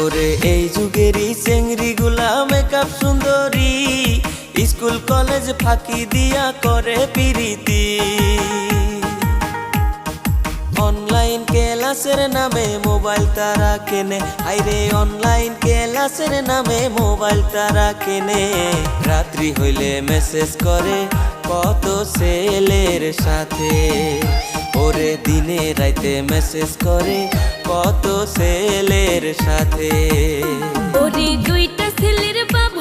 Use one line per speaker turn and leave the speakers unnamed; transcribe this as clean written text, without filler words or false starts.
ওরে এই যুগেরই চেংড়ি গুলা মেকআপ সুন্দরী, স্কুল কলেজ ফাঁকি দিয়া করে পিরিতি। অনলাইন ক্লাসের নামে মোবাইল তারা কেনে, আইরে অনলাইন ক্লাসের নামে মোবাইল তারা কেনে। রাত্রি হইলে মেসেজ করে কত ছেলের সাথে, ওরে দিনে রাইতে মেসেজ করে কত ছেলের সাথে।
ওরে দুইটা ছেলের বাপ